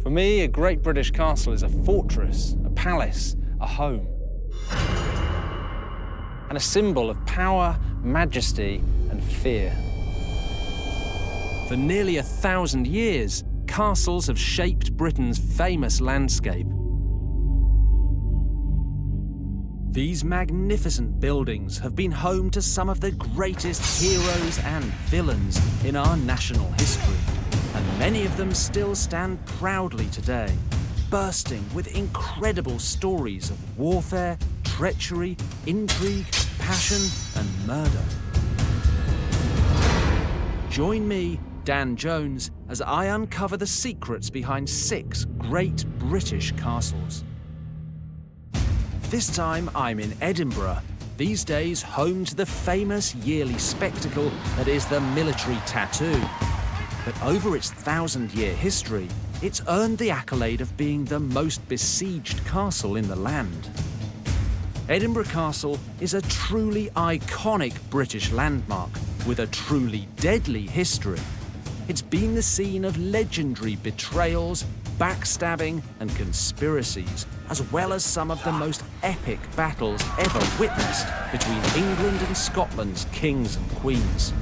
For me, a great British castle is a fortress, a palace, a home, and a symbol of power, majesty, and fear. For nearly 1,000 years, castles have shaped Britain's famous landscape. These magnificent buildings have been home to some of the greatest heroes and villains in our national history, and many of them still stand proudly today, bursting with incredible stories of warfare, treachery, intrigue, passion, and murder. Join me, Dan Jones, as I uncover the secrets behind 6 great British castles. This time I'm in Edinburgh, these days home to the famous yearly spectacle that is the military tattoo. But over its 1,000-year history, it's earned the accolade of being the most besieged castle in the land. Edinburgh Castle is a truly iconic British landmark with a truly deadly history. It's been the scene of legendary betrayals, backstabbing and conspiracies, as well as some of the most epic battles ever witnessed between England and Scotland's kings and queens.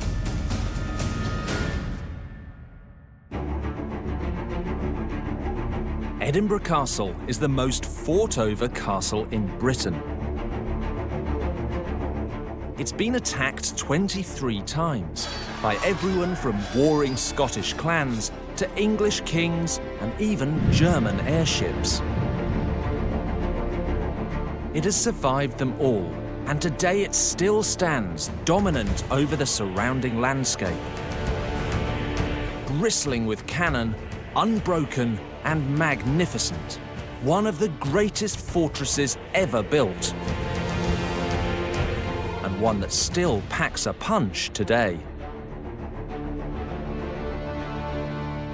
Edinburgh Castle is the most fought-over castle in Britain. It's been attacked 23 times by everyone from warring Scottish clans to English kings and even German airships. It has survived them all, and today it still stands dominant over the surrounding landscape. Bristling with cannon, unbroken and magnificent, one of the greatest fortresses ever built, and one that still packs a punch today.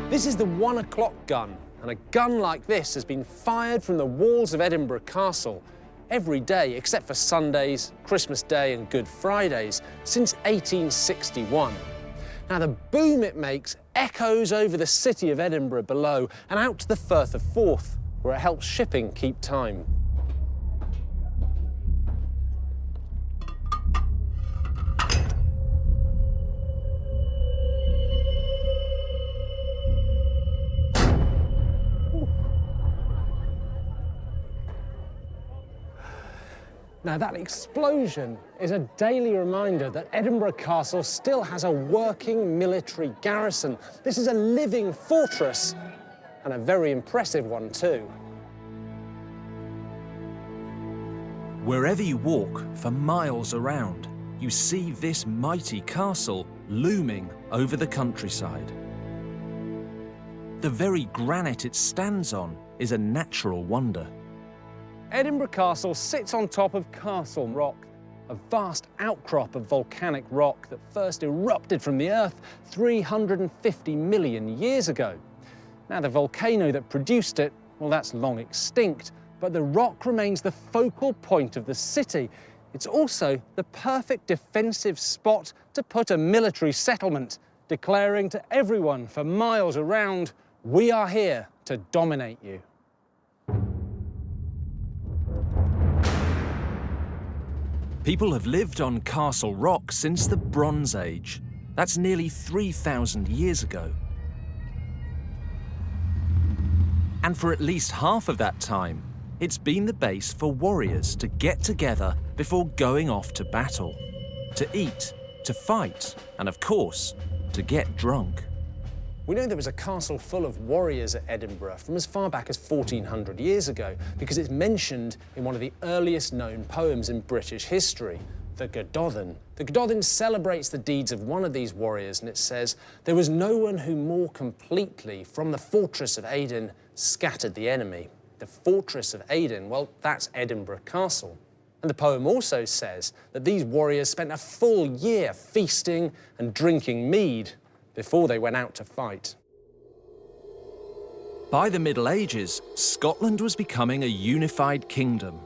This is the 1 o'clock gun, and a gun like this has been fired from the walls of Edinburgh Castle every day except for Sundays, Christmas Day and Good Fridays since 1861. Now the boom it makes echoes over the city of Edinburgh below and out to the Firth of Forth, where it helps shipping keep time. Now that explosion is a daily reminder that Edinburgh Castle still has a working military garrison. This is a living fortress, and a very impressive one too. Wherever you walk, for miles around, you see this mighty castle looming over the countryside. The very granite it stands on is a natural wonder. Edinburgh Castle sits on top of Castle Rock, a vast outcrop of volcanic rock that first erupted from the Earth 350 million years ago. Now, the volcano that produced it, well, that's long extinct, but the rock remains the focal point of the city. It's also the perfect defensive spot to put a military settlement, declaring to everyone for miles around, "We are here to dominate you." People have lived on Castle Rock since the Bronze Age. That's nearly 3,000 years ago. And for at least half of that time, it's been the base for warriors to get together before going off to battle, to eat, to fight, and of course, to get drunk. We know there was a castle full of warriors at Edinburgh from as far back as 1400 years ago because it's mentioned in one of the earliest known poems in British history, the Gododin. The Gododin celebrates the deeds of one of these warriors, and it says, "There was no one who more completely from the fortress of Aden scattered the enemy." The fortress of Aden, well, that's Edinburgh Castle. And the poem also says that these warriors spent a full year feasting and drinking mead before they went out to fight. By the Middle Ages, Scotland was becoming a unified kingdom.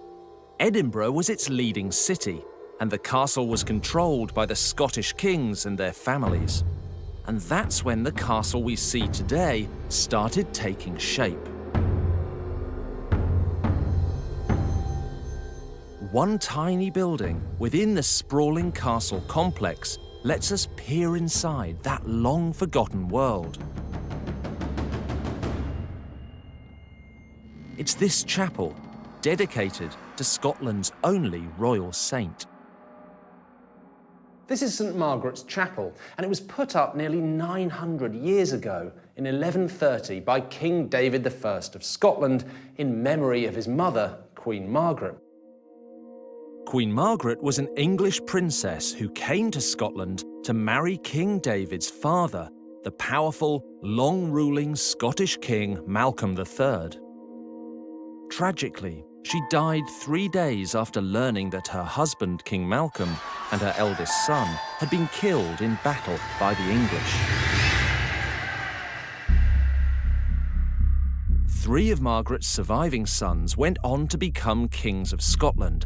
Edinburgh was its leading city, and the castle was controlled by the Scottish kings and their families. And that's when the castle we see today started taking shape. one tiny building within the sprawling castle complex lets us peer inside that long-forgotten world. It's this chapel, dedicated to Scotland's only royal saint. This is St Margaret's Chapel, and it was put up nearly 900 years ago in 1130 by King David I of Scotland in memory of his mother, Queen Margaret. Queen Margaret was an English princess who came to Scotland to marry King David's father, the powerful, long-ruling Scottish king Malcolm III. Tragically, she died 3 days after learning that her husband, King Malcolm, and her eldest son had been killed in battle by the English. 3 of Margaret's surviving sons went on to become kings of Scotland,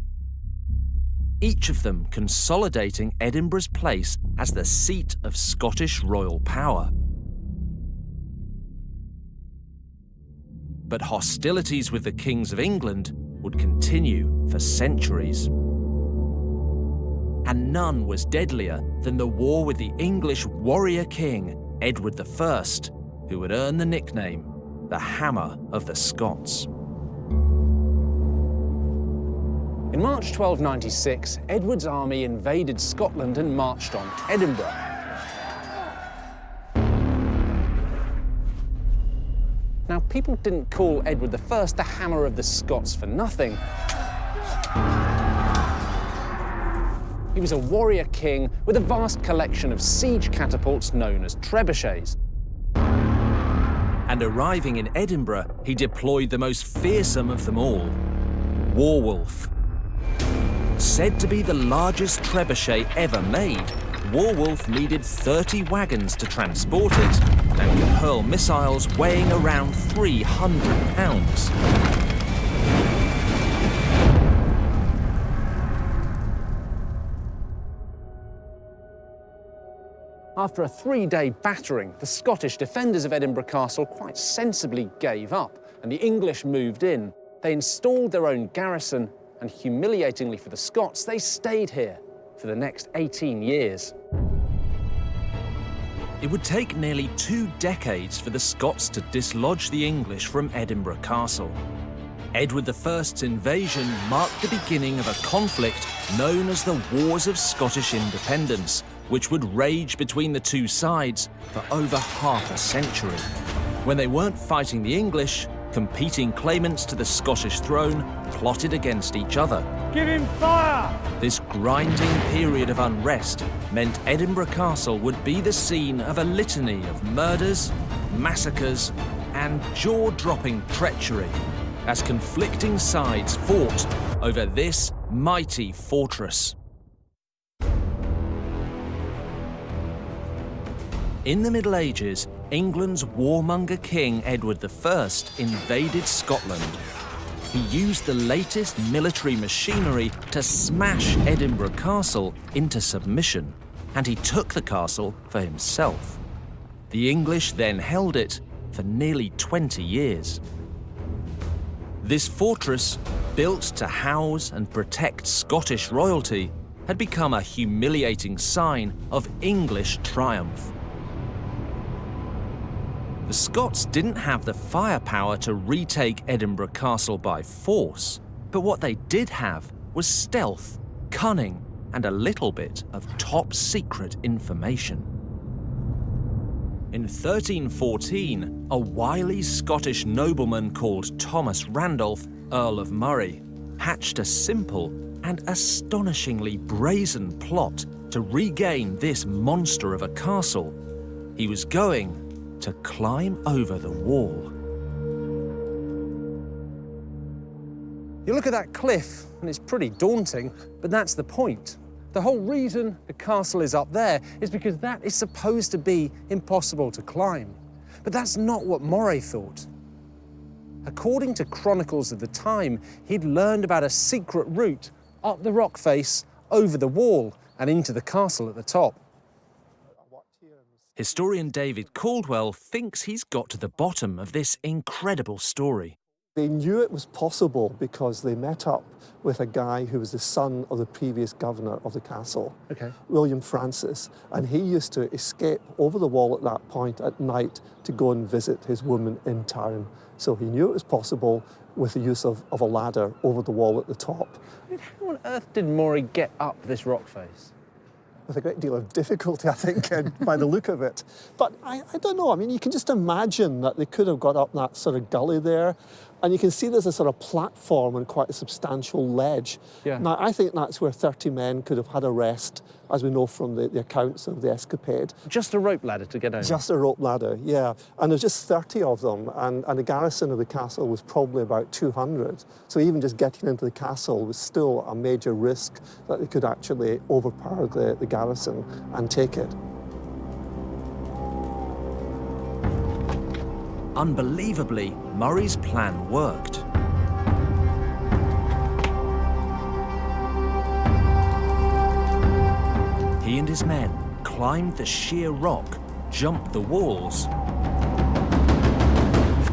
each of them consolidating Edinburgh's place as the seat of Scottish royal power. But hostilities with the kings of England would continue for centuries. And none was deadlier than the war with the English warrior king, Edward I, who would earn the nickname the Hammer of the Scots. In March 1296, Edward's army invaded Scotland and marched on Edinburgh. Now, people didn't call Edward I the Hammer of the Scots for nothing. He was a warrior king with a vast collection of siege catapults known as trebuchets. And arriving in Edinburgh, he deployed the most fearsome of them all, Warwolf. Said to be the largest trebuchet ever made, Warwolf needed 30 wagons to transport it and could hurl missiles weighing around 300 pounds. After a 3-day battering, the Scottish defenders of Edinburgh Castle quite sensibly gave up, and the English moved in. They installed their own garrison, and humiliatingly for the Scots, they stayed here for the next 18 years. It would take nearly 2 decades for the Scots to dislodge the English from Edinburgh Castle. Edward I's invasion marked the beginning of a conflict known as the Wars of Scottish Independence, which would rage between the two sides for over half a century. When they weren't fighting the English, competing claimants to the Scottish throne plotted against each other. Give him fire! This grinding period of unrest meant Edinburgh Castle would be the scene of a litany of murders, massacres, and jaw-dropping treachery as conflicting sides fought over this mighty fortress. In the Middle Ages, England's warmonger king Edward I invaded Scotland. He used the latest military machinery to smash Edinburgh Castle into submission, and he took the castle for himself. The English then held it for nearly 20 years. This fortress, built to house and protect Scottish royalty, had become a humiliating sign of English triumph. The Scots didn't have the firepower to retake Edinburgh Castle by force, but what they did have was stealth, cunning, and a little bit of top-secret information. In 1314, a wily Scottish nobleman called Thomas Randolph, Earl of Murray, hatched a simple and astonishingly brazen plot to regain this monster of a castle. He was going to climb over the wall. You look at that cliff, and it's pretty daunting, but that's the point. The whole reason the castle is up there is because that is supposed to be impossible to climb. But that's not what Moray thought. According to chronicles of the time, he'd learned about a secret route up the rock face, over the wall, and into the castle at the top. Historian David Caldwell thinks he's got to the bottom of this incredible story. They knew it was possible because they met up with a guy who was the son of the previous governor of the castle, William Francis, and he used to escape over the wall at that point at night to go and visit his woman in town. So he knew it was possible with the use of a ladder over the wall at the top. I mean, how on earth did Maury get up this rock face? With a great deal of difficulty, I think, by the look of it. But I don't know. I mean, you can just imagine that they could have got up that sort of gully there. And you can see there's a sort of platform and quite a substantial ledge. Yeah. Now, I think that's where 30 men could have had a rest, as we know from the accounts of the escapade. Just a rope ladder to get over? Just a rope ladder, yeah. And there's just 30 of them, and the garrison of the castle was probably about 200. So even just getting into the castle was still a major risk that they could actually overpower the garrison and take it. Unbelievably, Murray's plan worked. He and his men climbed the sheer rock, jumped the walls,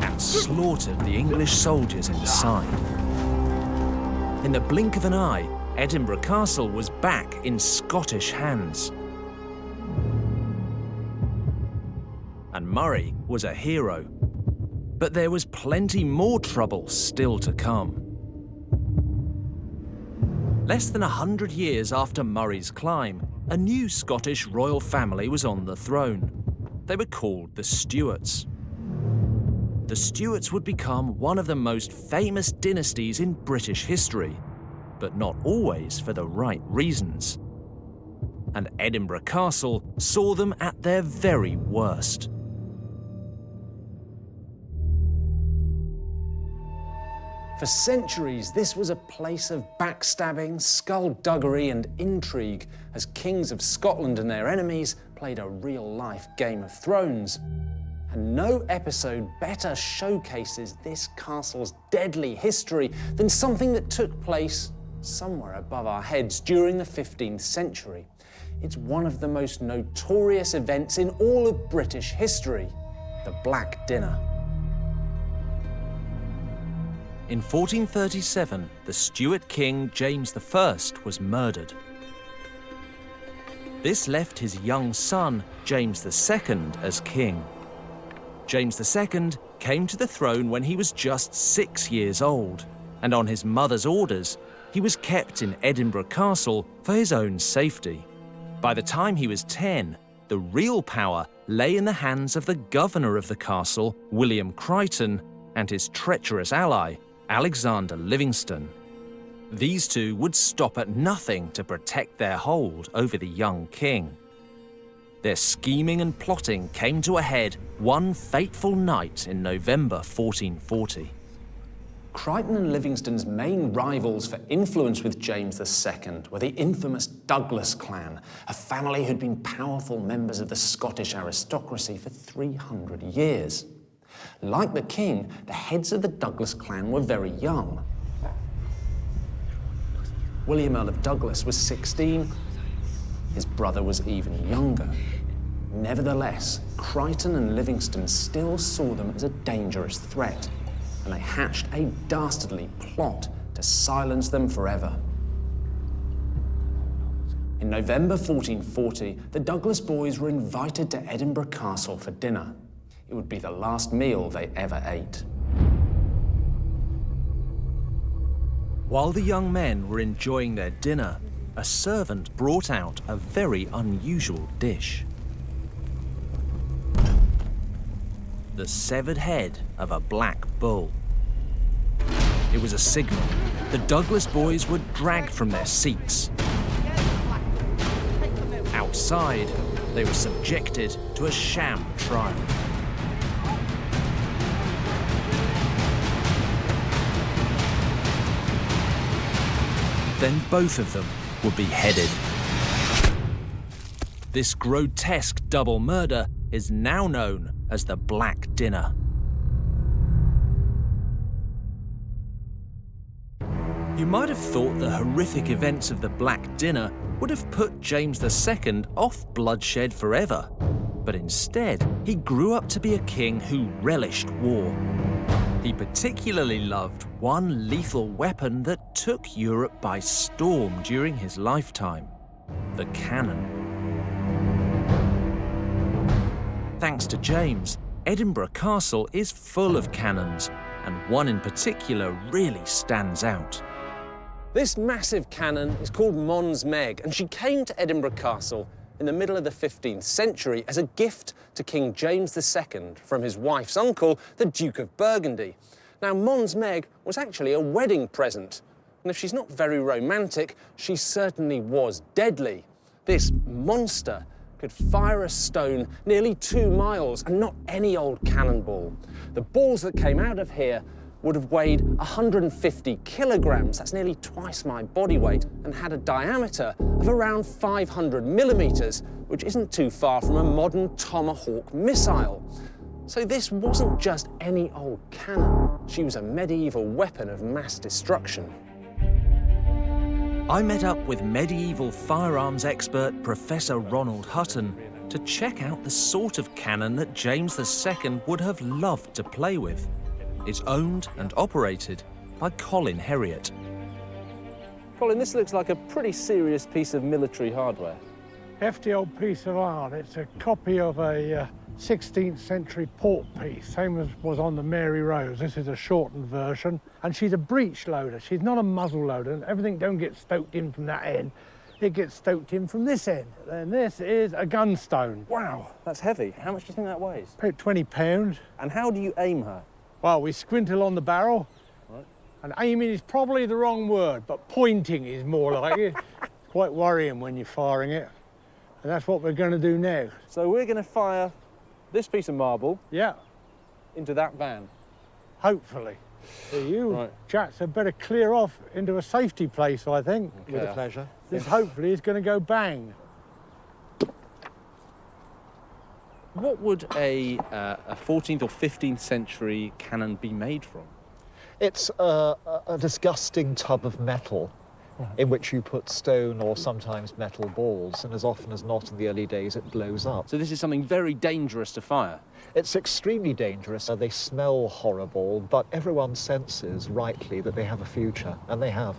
and slaughtered the English soldiers inside. In the blink of an eye, Edinburgh Castle was back in Scottish hands. And Murray was a hero. But there was plenty more trouble still to come. Less than 100 years after Murray's climb, a new Scottish royal family was on the throne. They were called the Stuarts. The Stuarts would become one of the most famous dynasties in British history, but not always for the right reasons. And Edinburgh Castle saw them at their very worst. For centuries, this was a place of backstabbing, skullduggery and intrigue as kings of Scotland and their enemies played a real-life Game of Thrones. And no episode better showcases this castle's deadly history than something that took place somewhere above our heads during the 15th century. It's one of the most notorious events in all of British history, the Black Dinner. In 1437, the Stuart king James I was murdered. This left his young son, James II, as king. James II came to the throne when he was just 6 years old, and on his mother's orders, he was kept in Edinburgh Castle for his own safety. By the time he was 10, the real power lay in the hands of the governor of the castle, William Crichton, and his treacherous ally, Alexander Livingston. These two would stop at nothing to protect their hold over the young king. Their scheming and plotting came to a head one fateful night in November 1440. Crichton and Livingston's main rivals for influence with James II were the infamous Douglas clan, a family who'd been powerful members of the Scottish aristocracy for 300 years. Like the king, the heads of the Douglas clan were very young. William Earl of Douglas was 16. His brother was even younger. Nevertheless, Crichton and Livingston still saw them as a dangerous threat, and they hatched a dastardly plot to silence them forever. In November 1440, the Douglas boys were invited to Edinburgh Castle for dinner. It would be the last meal they ever ate. While the young men were enjoying their dinner, a servant brought out a very unusual dish. The severed head of a black bull. It was a signal. The Douglas boys were dragged from their seats. Outside, they were subjected to a sham trial. Then both of them were beheaded. This grotesque double murder is now known as the Black Dinner. You might have thought the horrific events of the Black Dinner would have put James II off bloodshed forever, but instead he grew up to be a king who relished war. He particularly loved one lethal weapon that took Europe by storm during his lifetime: the cannon. Thanks to James, Edinburgh Castle is full of cannons, and one in particular really stands out. This massive cannon is called Mons Meg, and she came to Edinburgh Castle in the middle of the 15th century as a gift to King James II from his wife's uncle, the Duke of Burgundy. Now, Mons Meg was actually a wedding present, and if she's not very romantic, she certainly was deadly. This monster could fire a stone nearly 2 miles, and not any old cannonball. The balls that came out of here would have weighed 150 kilograms, that's nearly twice my body weight, and had a diameter of around 500 millimeters, which isn't too far from a modern Tomahawk missile. So this wasn't just any old cannon, she was a medieval weapon of mass destruction. I met up with medieval firearms expert Professor Ronald Hutton to check out the sort of cannon that James II would have loved to play with. It's owned and operated by Colin Herriot. Colin, this looks like a pretty serious piece of military hardware. Hefty old piece of art. It's a copy of a 16th century port piece, same as was on the Mary Rose. This is a shortened version, and she's a breech loader. She's not a muzzle loader, and everything don't get stoked in from that end. It gets stoked in from this end. And this is a gunstone. Wow, that's heavy. How much do you think that weighs? About 20 pounds. And how do you aim her? Well, we squintle on the barrel, Right. and aiming is probably the wrong word, but pointing is more like it. It's quite worrying when you're firing it, and that's what we're going to do now. So we're going to fire this piece of marble Yeah, into that van. hopefully. So you Right. chaps had better clear off into a safety place, I think. Okay. With a pleasure. This hopefully is going to go bang. What would a 14th or 15th century cannon be made from? It's a disgusting tub of metal in which you put stone or sometimes metal balls, and as often as not in the early days it blows up. So this is something very dangerous to fire. It's extremely dangerous. They smell horrible, but everyone senses rightly that they have a future, and they have.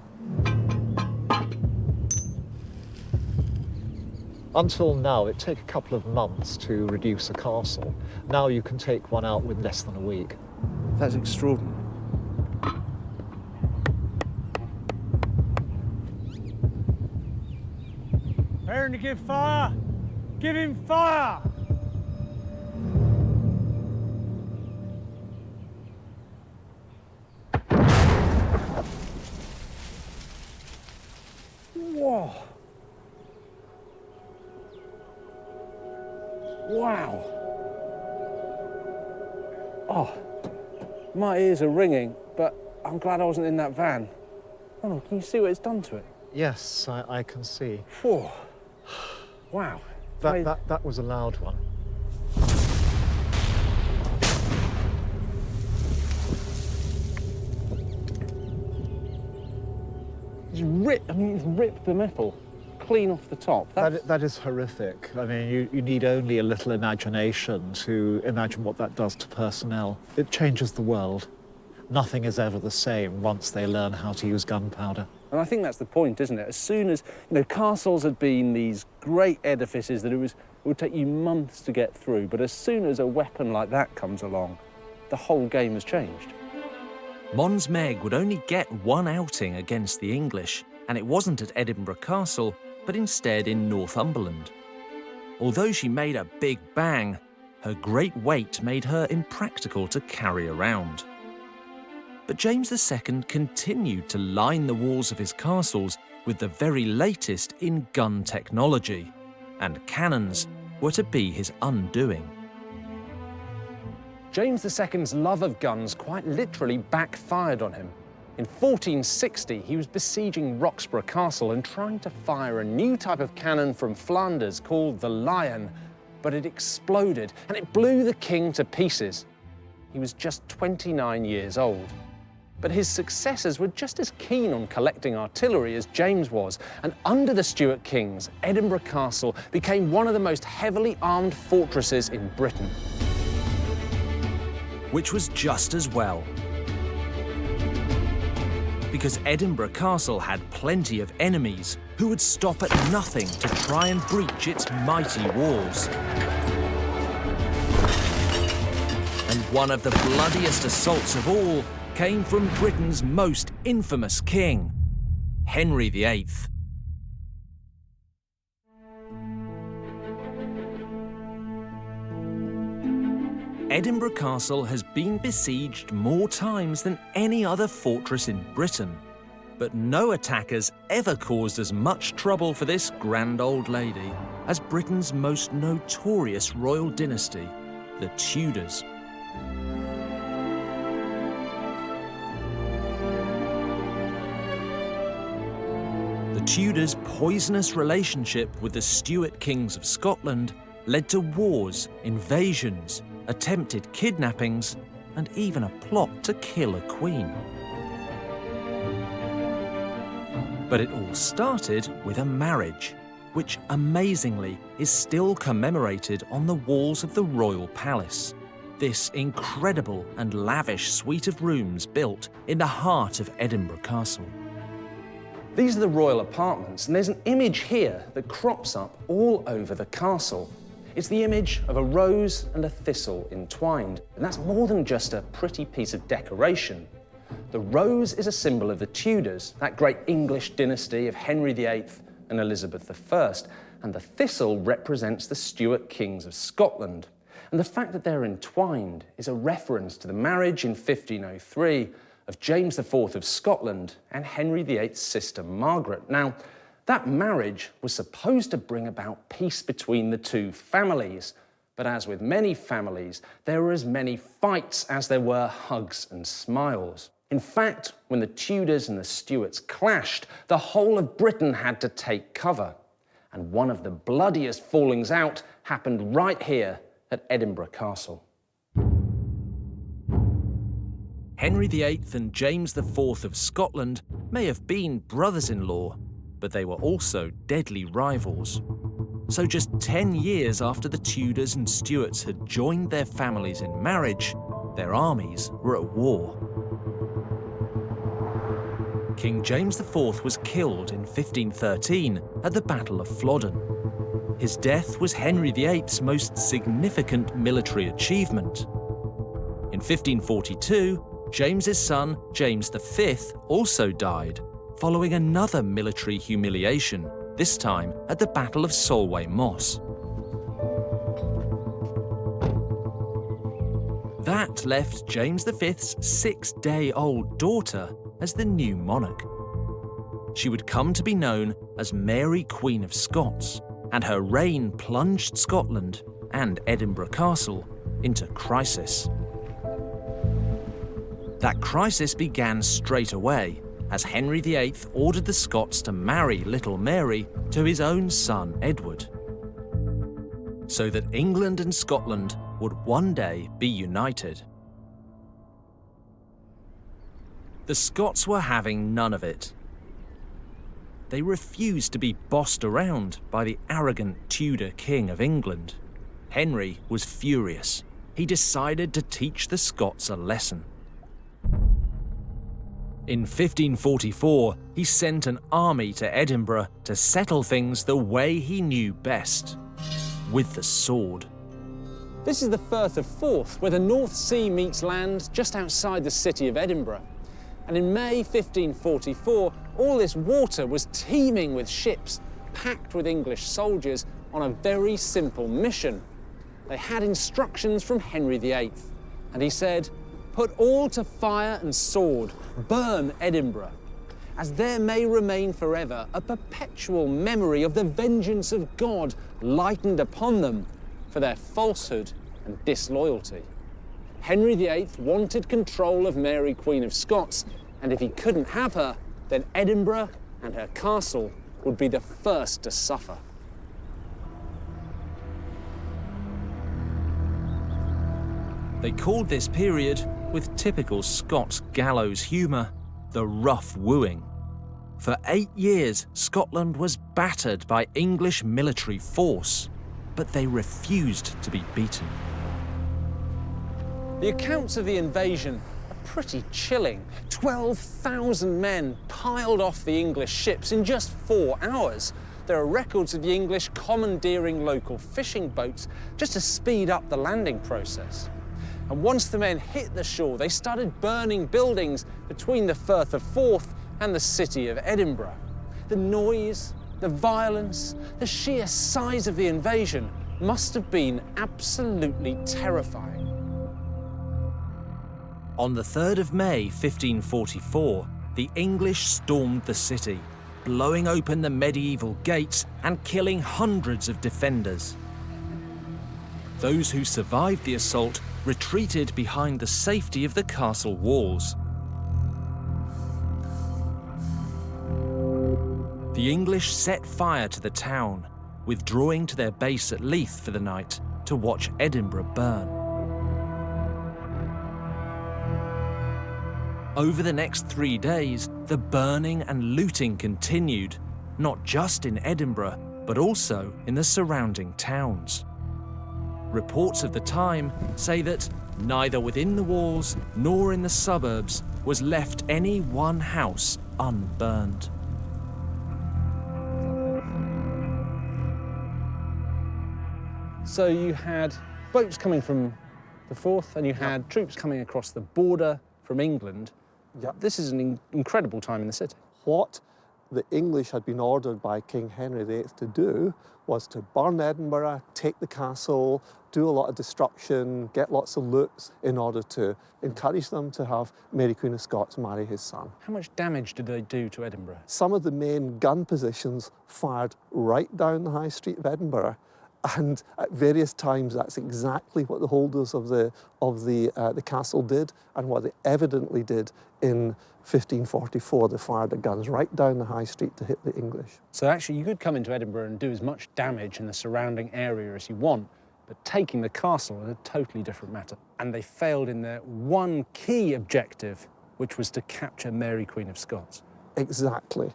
Until now, it took a couple of months to reduce a castle. Now you can take one out with less than a week. That's extraordinary. Preparing to give fire. Give him fire. Whoa. Wow. Oh, my ears are ringing, but I'm glad I wasn't in that van. Oh, can you see what it's done to it? Yes, I can see. Whew. Wow. That was a loud one. It's ripped the metal clean off the top. That is horrific. I mean, you need only a little imagination to imagine what that does to personnel. It changes the world. Nothing is ever the same once they learn how to use gunpowder. And I think that's the point, isn't it? As soon as, castles had been these great edifices that it would take you months to get through, but as soon as a weapon like that comes along, the whole game has changed. Mons Meg would only get one outing against the English, and it wasn't at Edinburgh Castle, but instead in Northumberland. Although she made a big bang, her great weight made her impractical to carry around. But James II continued to line the walls of his castles with the very latest in gun technology, and cannons were to be his undoing. James II's love of guns quite literally backfired on him. In 1460, he was besieging Roxburgh Castle and trying to fire a new type of cannon from Flanders called the Lion, but it exploded and it blew the king to pieces. He was just 29 years old. But his successors were just as keen on collecting artillery as James was, and under the Stuart kings, Edinburgh Castle became one of the most heavily armed fortresses in Britain. Which was just as well. because Edinburgh Castle had plenty of enemies who would stop at nothing to try and breach its mighty walls. And one of the bloodiest assaults of all came from Britain's most infamous king, Henry VIII. Edinburgh Castle has been besieged more times than any other fortress in Britain, but no attackers ever caused as much trouble for this grand old lady as Britain's most notorious royal dynasty, the Tudors. The Tudors' poisonous relationship with the Stuart kings of Scotland led to wars, invasions, attempted kidnappings, and even a plot to kill a queen. But it all started with a marriage, which amazingly is still commemorated on the walls of the royal palace. This incredible and lavish suite of rooms built in the heart of Edinburgh Castle. These are the royal apartments, and there's an image here that crops up all over the castle. It's the image of a rose and a thistle entwined, and that's more than just a pretty piece of decoration. The rose is a symbol of the Tudors, that great English dynasty of Henry VIII and Elizabeth I, and the thistle represents the Stuart kings of Scotland. And the fact that they're entwined is a reference to the marriage in 1503 of James IV of Scotland and Henry VIII's sister Margaret. Now, that marriage was supposed to bring about peace between the two families, but as with many families, there were as many fights as there were hugs and smiles. In fact, when the Tudors and the Stuarts clashed, the whole of Britain had to take cover. And one of the bloodiest fallings out happened right here at Edinburgh Castle. Henry VIII and James IV of Scotland may have been brothers-in-law, but they were also deadly rivals. So just 10 years after the Tudors and Stuarts had joined their families in marriage, their armies were at war. King James IV was killed in 1513 at the Battle of Flodden. His death was Henry VIII's most significant military achievement. In 1542, James's son, James V, also died, following another military humiliation, this time at the Battle of Solway Moss. That left James V's 6-day-old daughter as the new monarch. She would come to be known as Mary, Queen of Scots, and her reign plunged Scotland and Edinburgh Castle into crisis. That crisis began straight away as Henry VIII ordered the Scots to marry little Mary to his own son Edward, so that England and Scotland would one day be united. The Scots were having none of it. They refused to be bossed around by the arrogant Tudor King of England. Henry was furious. He decided to teach the Scots a lesson. In 1544, he sent an army to Edinburgh to settle things the way he knew best, with the sword. This is the Firth of Forth, where the North Sea meets land just outside the city of Edinburgh. And in May 1544, all this water was teeming with ships packed with English soldiers on a very simple mission. They had instructions from Henry VIII, and he said, "Put all to fire and sword, burn Edinburgh, as there may remain forever a perpetual memory of the vengeance of God lightened upon them for their falsehood and disloyalty." Henry VIII wanted control of Mary, Queen of Scots, and if he couldn't have her, then Edinburgh and her castle would be the first to suffer. They called this period, with typical Scots gallows humour, the rough wooing. For 8 years, Scotland was battered by English military force, but they refused to be beaten. The accounts of the invasion are pretty chilling. 12,000 men piled off the English ships in just 4 hours. There are records of the English commandeering local fishing boats just to speed up the landing process. And once the men hit the shore, they started burning buildings between the Firth of Forth and the city of Edinburgh. The noise, the violence, the sheer size of the invasion must have been absolutely terrifying. On the 3rd of May 1544, the English stormed the city, blowing open the medieval gates and killing hundreds of defenders. Those who survived the assault retreated behind the safety of the castle walls. The English set fire to the town, withdrawing to their base at Leith for the night to watch Edinburgh burn. Over the next 3 days, the burning and looting continued, not just in Edinburgh, but also in the surrounding towns. Reports of the time say that neither within the walls nor in the suburbs was left any one house unburned. So you had boats coming from the Forth and you had troops coming across the border from England. Yep. This is an incredible time in the city. What the English had been ordered by King Henry VIII to do was to burn Edinburgh, take the castle, do a lot of destruction, get lots of loots in order to encourage them to have Mary Queen of Scots marry his son. How much damage did they do to Edinburgh? Some of the main gun positions fired right down the high street of Edinburgh, and at various times that's exactly what the holders of the castle did and what they evidently did in 1544. They fired the guns right down the high street to hit the English. So actually you could come into Edinburgh and do as much damage in the surrounding area as you want, but taking the castle is a totally different matter. And they failed in their one key objective, which was to capture Mary Queen of Scots. Exactly.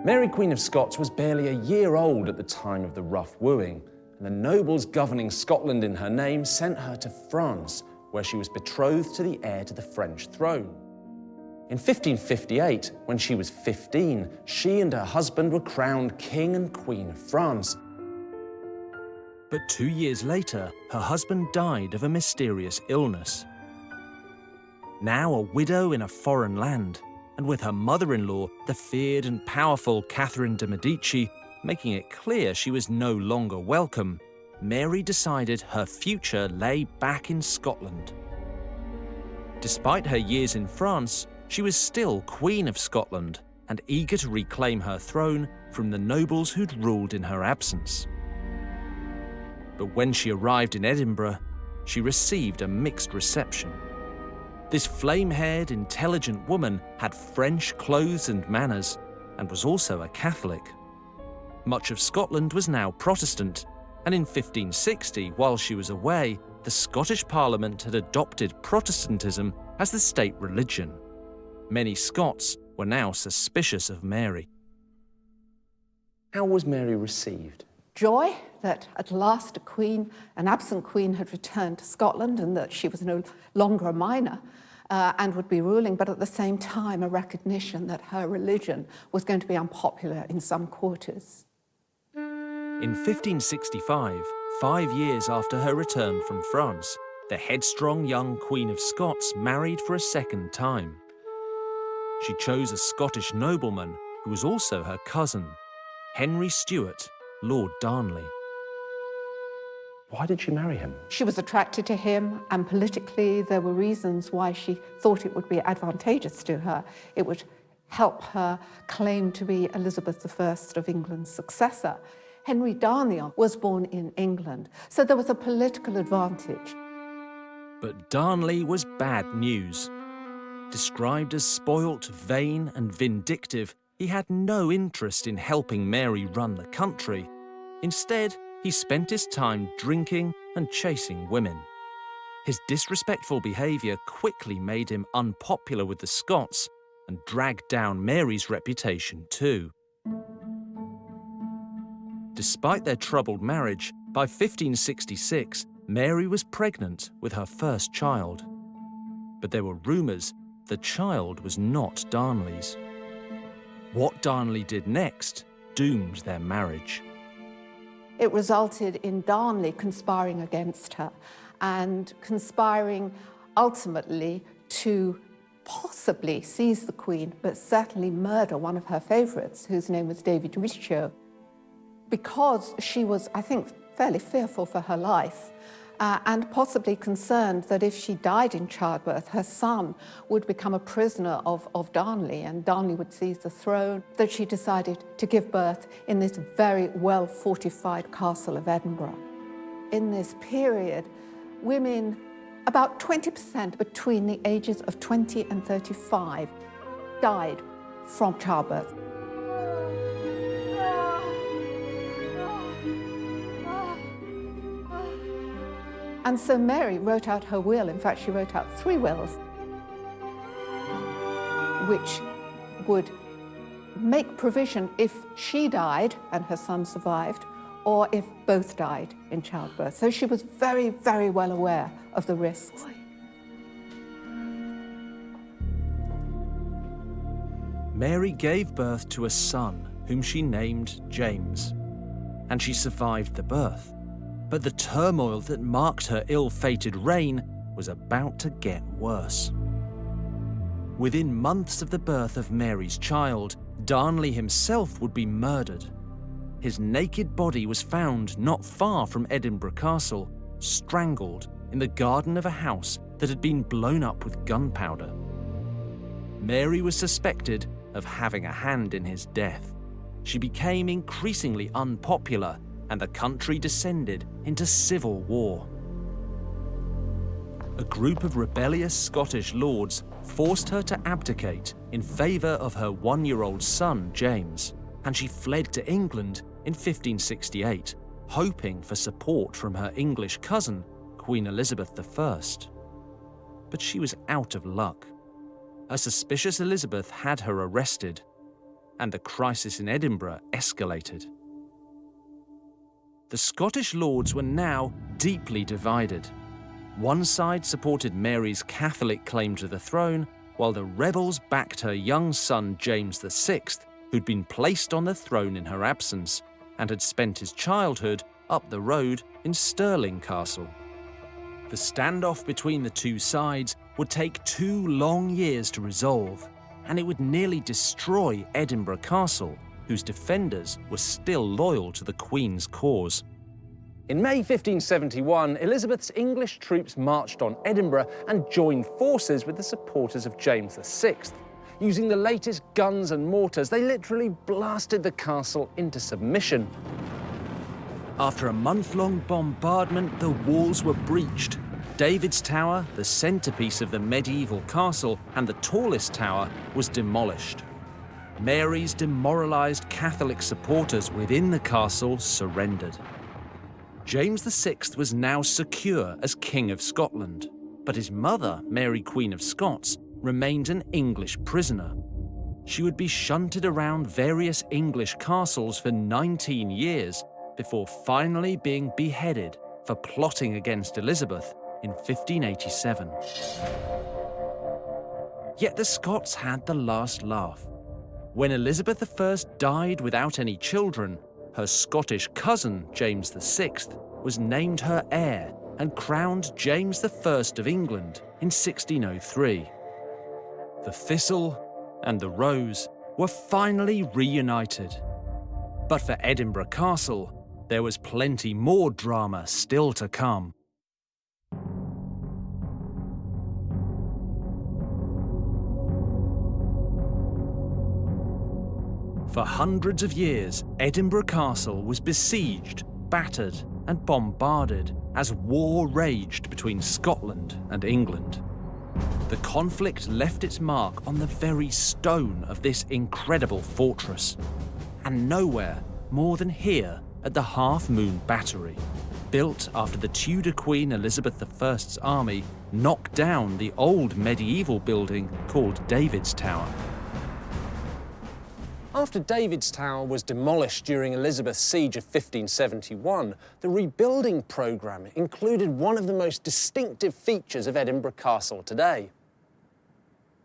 Mary Queen of Scots was barely a year old at the time of the rough wooing, and the nobles governing Scotland in her name sent her to France, where she was betrothed to the heir to the French throne. In 1558, when she was 15, she and her husband were crowned King and Queen of France. But 2 years later, her husband died of a mysterious illness. Now a widow in a foreign land, and with her mother-in-law, the feared and powerful Catherine de' Medici, making it clear she was no longer welcome, Mary decided her future lay back in Scotland. Despite her years in France, she was still Queen of Scotland and eager to reclaim her throne from the nobles who'd ruled in her absence. But when she arrived in Edinburgh, she received a mixed reception. This flame-haired, intelligent woman had French clothes and manners and was also a Catholic. Much of Scotland was now Protestant, and in 1560, while she was away, the Scottish Parliament had adopted Protestantism as the state religion. Many Scots were now suspicious of Mary. How was Mary received? Joy that at last an absent queen had returned to Scotland and that she was no longer a minor and would be ruling, but at the same time a recognition that her religion was going to be unpopular in some quarters. In 1565, 5 years after her return from France, the headstrong young Queen of Scots married for a second time. She chose a Scottish nobleman who was also her cousin, Henry Stuart, Lord Darnley. Why did she marry him? She was attracted to him, and politically there were reasons why she thought it would be advantageous to her. It would help her claim to be Elizabeth I of England's successor. Henry Darnley was born in England, so there was a political advantage. But Darnley was bad news. Described as spoilt, vain and vindictive, he had no interest in helping Mary run the country. Instead, he spent his time drinking and chasing women. His disrespectful behaviour quickly made him unpopular with the Scots and dragged down Mary's reputation too. Despite their troubled marriage, by 1566, Mary was pregnant with her first child. But there were rumours the child was not Darnley's. What Darnley did next doomed their marriage. It resulted in Darnley conspiring against her and conspiring ultimately to possibly seize the Queen, but certainly murder one of her favourites, whose name was David Riccio, because she was, I think, fairly fearful for her life and possibly concerned that if she died in childbirth, her son would become a prisoner of Darnley and Darnley would seize the throne, that she decided to give birth in this very well-fortified castle of Edinburgh. In this period, women, about 20% between the ages of 20 and 35, died from childbirth. And so Mary wrote out her will. In fact, she wrote out 3 wills, which would make provision if she died and her son survived, or if both died in childbirth. So she was very, very well aware of the risks. Mary gave birth to a son whom she named James, and she survived the birth. But the turmoil that marked her ill-fated reign was about to get worse. Within months of the birth of Mary's child, Darnley himself would be murdered. His naked body was found not far from Edinburgh Castle, strangled in the garden of a house that had been blown up with gunpowder. Mary was suspected of having a hand in his death. She became increasingly unpopular, and the country descended into civil war. A group of rebellious Scottish lords forced her to abdicate in favour of her 1-year-old son, James, and she fled to England in 1568, hoping for support from her English cousin, Queen Elizabeth I. But she was out of luck. A suspicious Elizabeth had her arrested, and the crisis in Edinburgh escalated. The Scottish lords were now deeply divided. One side supported Mary's Catholic claim to the throne, while the rebels backed her young son James VI, who'd been placed on the throne in her absence and had spent his childhood up the road in Stirling Castle. The standoff between the two sides would take 2 long years to resolve, and it would nearly destroy Edinburgh Castle, whose defenders were still loyal to the Queen's cause. In May 1571, Elizabeth's English troops marched on Edinburgh and joined forces with the supporters of James VI. Using the latest guns and mortars, they literally blasted the castle into submission. After a month-long bombardment, the walls were breached. David's Tower, the centrepiece of the medieval castle and the tallest tower, was demolished. Mary's demoralised Catholic supporters within the castle surrendered. James VI was now secure as King of Scotland, but his mother, Mary Queen of Scots, remained an English prisoner. She would be shunted around various English castles for 19 years before finally being beheaded for plotting against Elizabeth in 1587. Yet the Scots had the last laugh. When Elizabeth I died without any children, her Scottish cousin, James VI, was named her heir and crowned James I of England in 1603. The thistle and the rose were finally reunited. But for Edinburgh Castle, there was plenty more drama still to come. For hundreds of years, Edinburgh Castle was besieged, battered, and bombarded as war raged between Scotland and England. The conflict left its mark on the very stone of this incredible fortress, and nowhere more than here at the Half Moon Battery, built after the Tudor Queen Elizabeth I's army knocked down the old medieval building called David's Tower. After David's Tower was demolished during Elizabeth's siege of 1571, the rebuilding programme included one of the most distinctive features of Edinburgh Castle today.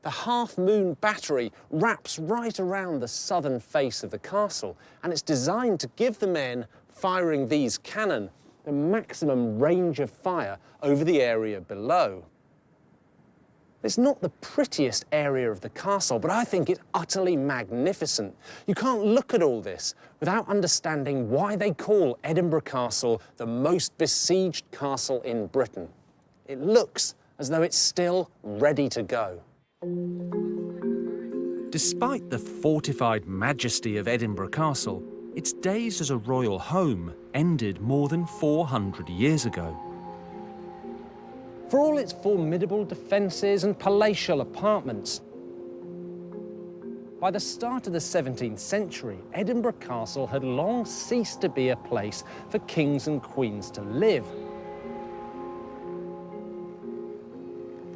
The half-moon battery wraps right around the southern face of the castle, and it's designed to give the men firing these cannon the maximum range of fire over the area below. It's not the prettiest area of the castle, but I think it's utterly magnificent. You can't look at all this without understanding why they call Edinburgh Castle the most besieged castle in Britain. It looks as though it's still ready to go. Despite the fortified majesty of Edinburgh Castle, its days as a royal home ended more than 400 years ago. For all its formidable defences and palatial apartments, by the start of the 17th century, Edinburgh Castle had long ceased to be a place for kings and queens to live.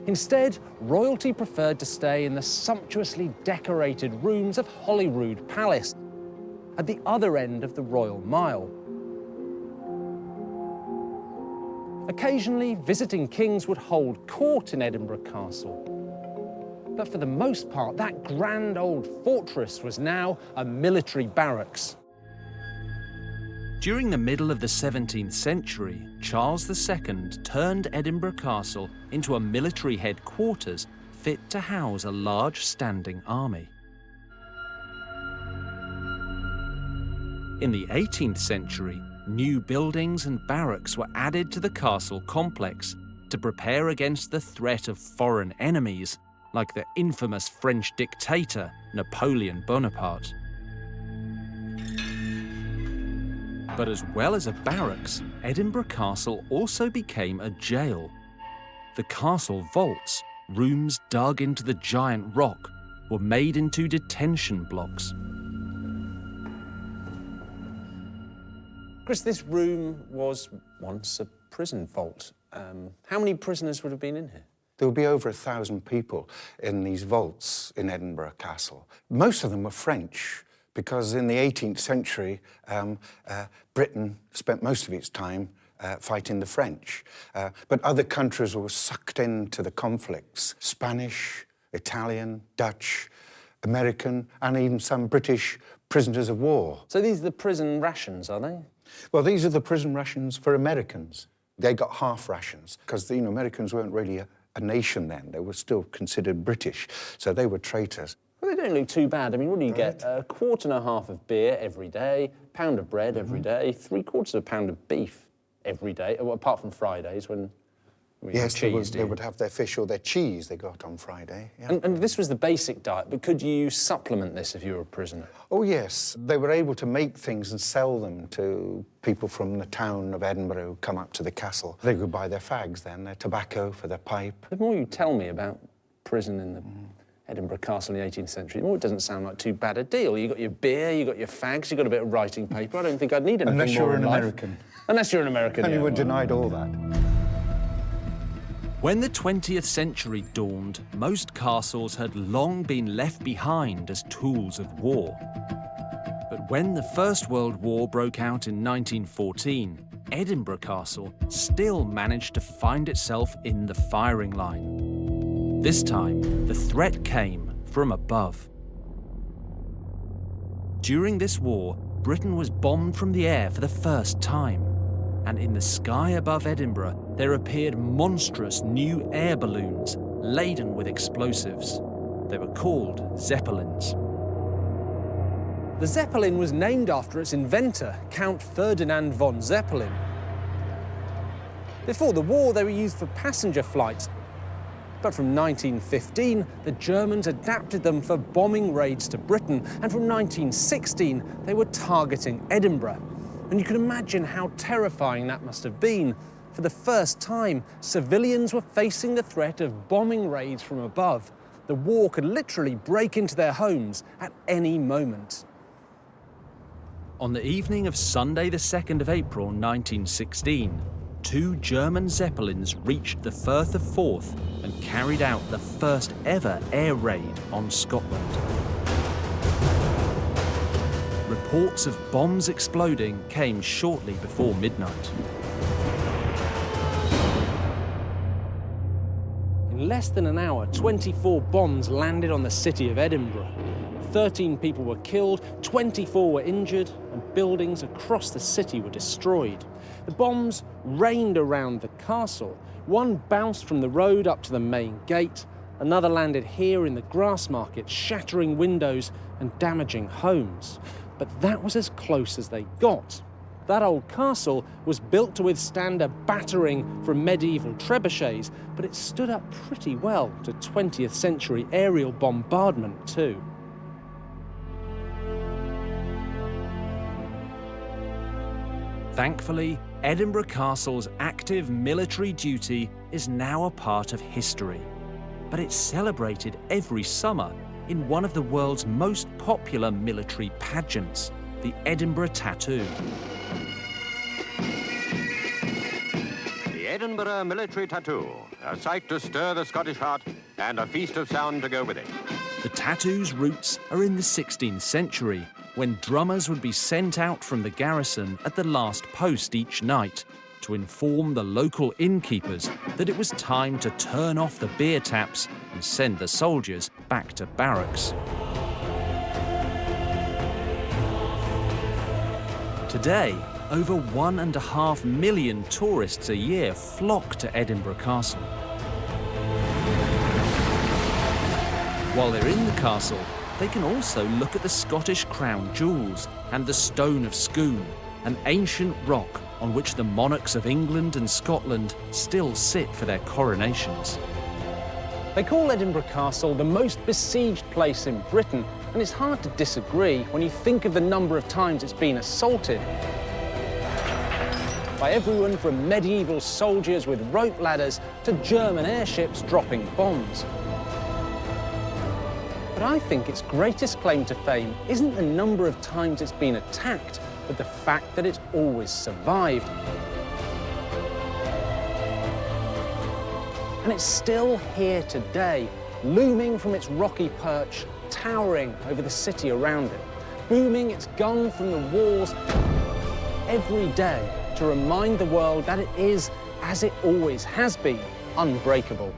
Instead, royalty preferred to stay in the sumptuously decorated rooms of Holyrood Palace, at the other end of the Royal Mile. Occasionally, visiting kings would hold court in Edinburgh Castle. But for the most part, that grand old fortress was now a military barracks. During the middle of the 17th century, Charles II turned Edinburgh Castle into a military headquarters fit to house a large standing army. In the 18th century, new buildings and barracks were added to the castle complex to prepare against the threat of foreign enemies, like the infamous French dictator Napoleon Bonaparte. But as well as a barracks, Edinburgh Castle also became a jail. The castle vaults, rooms dug into the giant rock, were made into detention blocks. Chris, this room was once a prison vault. How many prisoners would have been in here? There would be over 1,000 people in these vaults in Edinburgh Castle. Most of them were French, because in the 18th century, Britain spent most of its time fighting the French. But other countries were sucked into the conflicts. Spanish, Italian, Dutch, American, and even some British prisoners of war. So these are the prison rations, are they? Well, these are the prison rations for Americans. They got half rations, because the Americans weren't really a nation then. They were still considered British, so they were traitors. Well, they don't look too bad. I mean, what do you get? A quart and a half of beer every day, pound of bread every day, 3/4 of a pound of beef every day, well, apart from Fridays when we yes, have cheese. they would have their fish or their cheese they got on Friday. Yeah. And this was the basic diet, but could you supplement this if you were a prisoner? Oh, yes. They were able to make things and sell them to people from the town of Edinburgh who come up to the castle. They could buy their fags then, their tobacco for their pipe. The more you tell me about prison in the Edinburgh Castle in the 18th century, the more it doesn't sound like too bad a deal. You got your beer, you got your fags, you got a bit of writing paper. I don't think I'd need anything Unless more you're in an life. American. Unless you're an American, And yeah, you were well. denied all that. When the 20th century dawned, most castles had long been left behind as tools of war. But when the First World War broke out in 1914, Edinburgh Castle still managed to find itself in the firing line. This time, the threat came from above. During this war, Britain was bombed from the air for the first time, and in the sky above Edinburgh, there appeared monstrous new air balloons laden with explosives. They were called Zeppelins. The Zeppelin was named after its inventor, Count Ferdinand von Zeppelin. Before the war, they were used for passenger flights, but from 1915, the Germans adapted them for bombing raids to Britain, and from 1916, they were targeting Edinburgh. And you can imagine how terrifying that must have been. For the first time, civilians were facing the threat of bombing raids from above. The war could literally break into their homes at any moment. On the evening of Sunday the 2nd of April 1916, 2 German Zeppelins reached the Firth of Forth and carried out the first ever air raid on Scotland. reports of bombs exploding came shortly before midnight. In less than an hour, 24 bombs landed on the city of Edinburgh. 13 people were killed, 24 were injured, and buildings across the city were destroyed. The bombs rained around the castle. One bounced from the road up to the main gate. Another landed here in the grass market, shattering windows and damaging homes. But that was as close as they got. That old castle was built to withstand a battering from medieval trebuchets, but it stood up pretty well to 20th century aerial bombardment too. Thankfully, Edinburgh Castle's active military duty is now a part of history. But it's celebrated every summer in one of the world's most popular military pageants, the Edinburgh Tattoo. The Edinburgh Military Tattoo, a sight to stir the Scottish heart and a feast of sound to go with it. The tattoo's roots are in the 16th century, when drummers would be sent out from the garrison at the last post each night to inform the local innkeepers that it was time to turn off the beer taps and send the soldiers back to barracks. Today, over 1.5 million tourists a year flock to Edinburgh Castle. While they're in the castle, they can also look at the Scottish crown jewels and the Stone of Scone, an ancient rock on which the monarchs of England and Scotland still sit for their coronations. They call Edinburgh Castle the most besieged place in Britain, and it's hard to disagree when you think of the number of times it's been assaulted. By everyone from medieval soldiers with rope ladders to German airships dropping bombs. But I think its greatest claim to fame isn't the number of times it's been attacked, but the fact that it's always survived. And it's still here today, looming from its rocky perch, towering over the city around it, booming its gun from the walls every day to remind the world that it is, as it always has been, unbreakable.